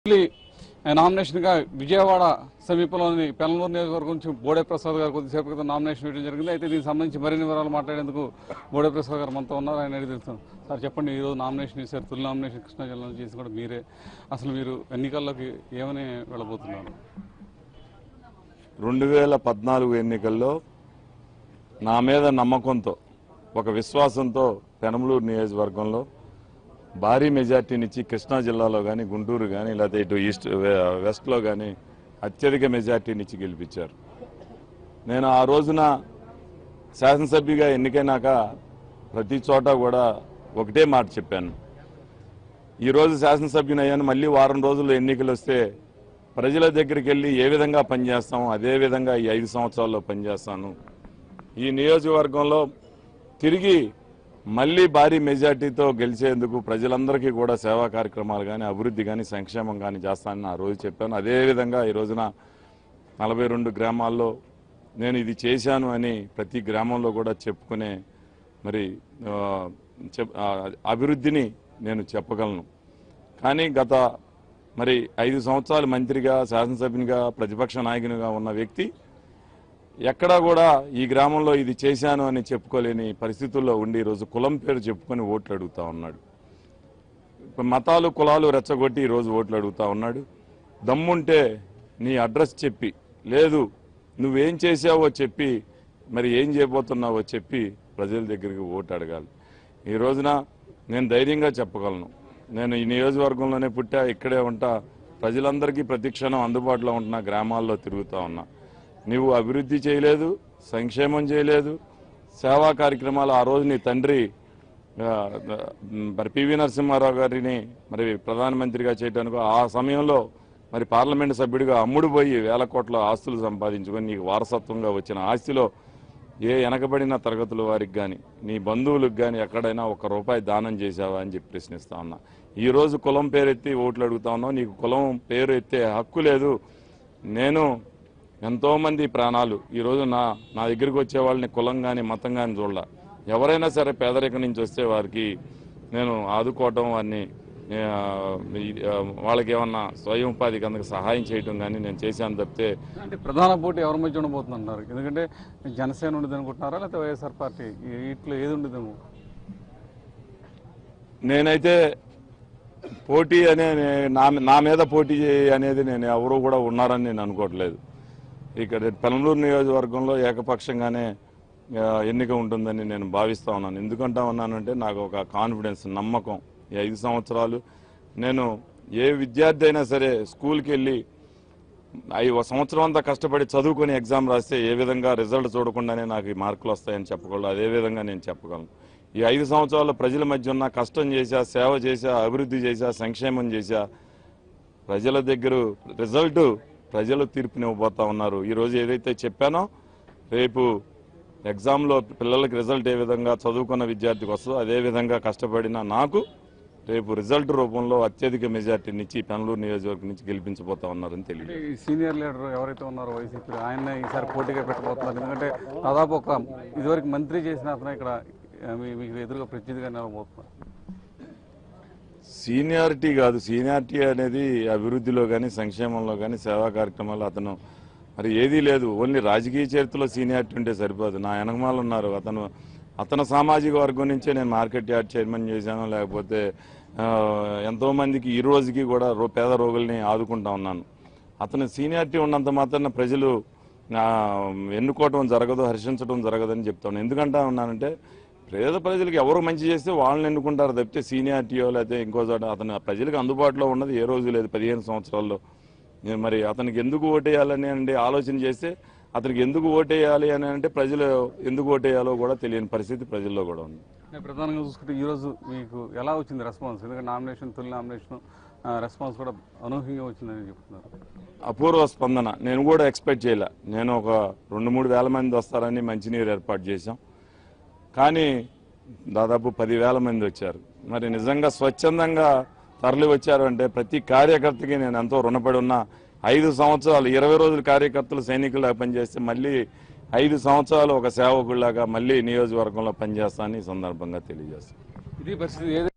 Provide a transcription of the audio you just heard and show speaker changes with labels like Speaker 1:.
Speaker 1: Nomination గా విజయవాడ సమీపంలోని పెనమలూరు నియోజకవర్గం నుంచి బోడే ప్రసాద్ గారు కొద్దిసేపు క్రితం నామినేషన్ వేయడం జరిగింది. అయితే దీనికి సంబంధించి మరిన్ని వివరాలు మాట్లాడేందుకు బోడే ప్రసాద్ గారు మనతో ఉన్నారు. ఆయన అడిగి తెలుస్తాను. సార్ చెప్పండి, ఈరోజు నామినేషన్ చేశారు, తొలి నామినేషన్ కృష్ణా జిల్లాలో చేసి కూడా మీరే. అసలు మీరు ఎన్నికల్లోకి ఏమని వెళ్ళబోతున్నారు?
Speaker 2: 2014 ఎన్నికల్లో నా మీద నమ్మకంతో, ఒక విశ్వాసంతో పెనమలూరు నియోజకవర్గంలో భారీ మెజార్టీనిచ్చి కృష్ణా జిల్లాలో కానీ, గుంటూరు కానీ, లేకపోతే ఇటు వెస్ట్లో కానీ అత్యధిక మెజార్టీనిచ్చి గెలిపించారు. నేను ఆ రోజున శాసనసభ్యుగా ఎన్నికైనాక ప్రతి చోట కూడా ఒకటే మాట చెప్పాను. ఈరోజు శాసనసభ్యునయ్యాను, మళ్ళీ వారం రోజుల్లో ఎన్నికలు వస్తే ప్రజల దగ్గరికి వెళ్ళి ఏ విధంగా పనిచేస్తామో అదే విధంగా ఈ 5 సంవత్సరాల్లో పనిచేస్తాను. ఈ నియోజకవర్గంలో తిరిగి మళ్లీ భారీ మెజార్టీతో గెలిచేందుకు ప్రజలందరికీ కూడా సేవా కార్యక్రమాలు కానీ, అభివృద్ధి కానీ, సంక్షేమం కానీ చేస్తానని ఆ రోజు చెప్పాను. అదేవిధంగా ఈ రోజున 42 గ్రామాల్లో నేను ఇది చేశాను అని ప్రతి గ్రామంలో కూడా చెప్పుకునే అభివృద్ధిని నేను చెప్పగలను. కానీ గత 5 సంవత్సరాలు మంత్రిగా, శాసనసభ్యునిగా, ప్రతిపక్ష నాయకునిగా ఉన్న వ్యక్తి ఎక్కడా కూడా ఈ గ్రామంలో ఇది చేశాను అని చెప్పుకోలేని పరిస్థితుల్లో ఉండి ఈరోజు కులం పేరు చెప్పుకొని ఓట్లు అడుగుతా ఉన్నాడు. మతాలు కులాలు రెచ్చగొట్టి ఈరోజు ఓట్లు అడుగుతా ఉన్నాడు. దమ్ముంటే నీ అడ్రస్ చెప్పి, లేదు నువ్వేం చేసావో చెప్పి, ఏం చేయబోతున్నావో చెప్పి ప్రజల దగ్గరికి ఓటు అడగాలి. ఈ రోజున నేను ధైర్యంగా చెప్పగలను, నేను ఈ నియోజకవర్గంలోనే పుట్టా, ఇక్కడే ఉంటా, ప్రజలందరికీ ప్రతిక్షణం అందుబాటులో ఉంటున్నా, గ్రామాల్లో తిరుగుతూ ఉన్నా. నీవు అభివృద్ధి చేయలేదు, సంక్షేమం చేయలేదు, సేవా కార్యక్రమాలు ఆ రోజు నీ తండ్రి పివి నరసింహారావు గారిని ప్రధానమంత్రిగా చేయడానికి ఆ సమయంలో పార్లమెంటు సభ్యుడిగా అమ్ముడు పోయి 1000 కోట్ల ఆస్తులు సంపాదించుకొని నీకు వారసత్వంగా వచ్చిన ఆస్తిలో ఏ వెనకబడిన తరగతుల వారికి కానీ, నీ బంధువులకు కానీ ఎక్కడైనా ₹1 దానం చేశావా అని చెప్పి ప్రశ్నిస్తా ఉన్నా. ఈరోజు కులం పేరెత్తి ఓట్లు అడుగుతా ఉన్నావు. నీకు కులం పేరు ఎత్తే హక్కు లేదు. నేను ఎంతోమంది ప్రాణాలు ఈరోజు నా దగ్గరికి వచ్చే వాళ్ళని కులం కానీ, మతం కానీ చూడాల. ఎవరైనా సరే పేదరికం నుంచి వస్తే వారికి నేను ఆదుకోవటం, వారిని వాళ్ళకి ఏమన్నా స్వయం ఉపాధికి అందుకు సహాయం చేయటం కానీ నేను చేశాను తప్పితే.
Speaker 1: అంటే ప్రధాన పోటీ ఎవరి మధ్య ఉండబోతుందంటారు? ఎందుకంటే జనసేన ఉండదు అనుకుంటున్నారా, లేకపోతే వైఎస్ఆర్ పార్టీ, వీటిలో ఏది ఉండదు?
Speaker 2: నేనైతే పోటీ అనే నా మీద పోటీ అనేది నేను ఎవరు కూడా ఉన్నారని నేను అనుకోవట్లేదు. ఇక్కడ పెనమలూరు నియోజకవర్గంలో ఏకపక్షంగానే ఎన్నిక ఉంటుందని నేను భావిస్తా ఉన్నాను. ఎందుకంటా ఉన్నానంటే నాకు ఒక కాన్ఫిడెన్స్, నమ్మకం. ఈ 5 సంవత్సరాలు నేను ఏ విద్యార్థి అయినా సరే స్కూల్కి వెళ్ళి సంవత్సరం అంతా కష్టపడి చదువుకొని ఎగ్జామ్ రాస్తే ఏ విధంగా రిజల్ట్ చూడకుండానే నాకు ఈ మార్కులు వస్తాయని చెప్పగలను. అదేవిధంగా నేను చెప్పగలను. ఈ 5 సంవత్సరాల్లో ప్రజల మధ్య ఉన్న కష్టం చేశా, సేవ చేశా, అభివృద్ధి చేశా, సంక్షేమం చేశా. ప్రజల దగ్గర రిజల్ట్ ప్రజలు తీర్పునివ్వబోతా ఉన్నారు. ఈరోజు ఏదైతే చెప్పానో రేపు ఎగ్జామ్లో పిల్లలకి రిజల్ట్ ఏ విధంగా చదువుకున్న విద్యార్థికి వస్తుందో అదేవిధంగా కష్టపడిన నాకు రేపు రిజల్ట్ రూపంలో అత్యధిక మెజార్టీనిచ్చి పెనమలూరు నియోజకవర్గం నుంచి గెలిపించబోతా ఉన్నారని తెలియదు.
Speaker 1: సీనియర్ లీడర్ ఎవరైతే ఉన్నారో వైసీపీ, ఆయన ఈసారి పోటీగా పెట్టబోతున్నారు. ఎందుకంటే దాదాపు ఇదివరకు మంత్రి చేసిన అతను ఇక్కడ మీకు ఎదురుగా ప్రతినిధిగా నిలబోతున్నారు.
Speaker 2: సీనియారిటీ కాదు, సీనియారిటీ అనేది అభివృద్ధిలో కానీ, సంక్షేమంలో కానీ, సేవా కార్యక్రమాలు అతను ఏదీ లేదు. ఓన్లీ రాజకీయ చరిత్రలో సీనియారిటీ ఉంటే సరిపోదు. నా వెనకమాలు ఉన్నారు. అతను సామాజిక వర్గం నుంచే నేను మార్కెట్ యార్డ్ చైర్మన్ చేశాను, లేకపోతే ఎంతోమందికి ఈ రోజుకి కూడా పేద రోగుల్ని ఆదుకుంటా ఉన్నాను. అతను సీనియారిటీ ఉన్నంత మాత్రాన ప్రజలు ఎన్నుకోవటం జరగదు, హర్షించడం జరగదని చెప్తాను. ఎందుకంటా ఉన్నానంటే పేద ప్రజలకు ఎవరు మంచి చేస్తే వాళ్ళని ఎన్నుకుంటారు తప్పితే సీనియారిటీయో లేకపోతే ఇంకో చోట అతను ప్రజలకు అందుబాటులో ఉన్నది ఏ రోజు లేదు 15 సంవత్సరాల్లో. అతనికి ఎందుకు ఓటేయాలని ఆలోచన చేస్తే అతనికి ఎందుకు ఓటేయాలి అని అంటే ప్రజలు ఎందుకు ఓటేయాలో కూడా తెలియని పరిస్థితి ప్రజల్లో కూడా ఉంది.
Speaker 1: ప్రధానంగా చూసుకుంటే ఈరోజు మీకు ఎలా వచ్చింది రెస్పాన్స్? ఎందుకంటే తొలి నామినేషన్ రెస్పాన్స్ కూడా అనూహ్యంగా వచ్చిందని చెప్తున్నారు.
Speaker 2: అపూర్వ స్పందన. నేను కూడా ఎక్స్పెక్ట్ చేయలే. నేను ఒక 2-3 వేల మంది వస్తారని మంచినీరు ఏర్పాటు చేశాం, కానీ దాదాపు 10,000 మంది వచ్చారు. నిజంగా స్వచ్ఛందంగా తరలి వచ్చారు అంటే ప్రతి కార్యకర్తకి నేను ఎంతో రుణపడి ఉన్నా. 5 సంవత్సరాలు 20 రోజులు కార్యకర్తలు సైనికుల్లాగా పనిచేస్తే మళ్ళీ 5 సంవత్సరాలు ఒక సేవకుల్లాగా మళ్ళీ నియోజకవర్గంలో పనిచేస్తానని ఈ సందర్భంగా తెలియజేస్తాను.
Speaker 1: ఇది పరిస్థితి.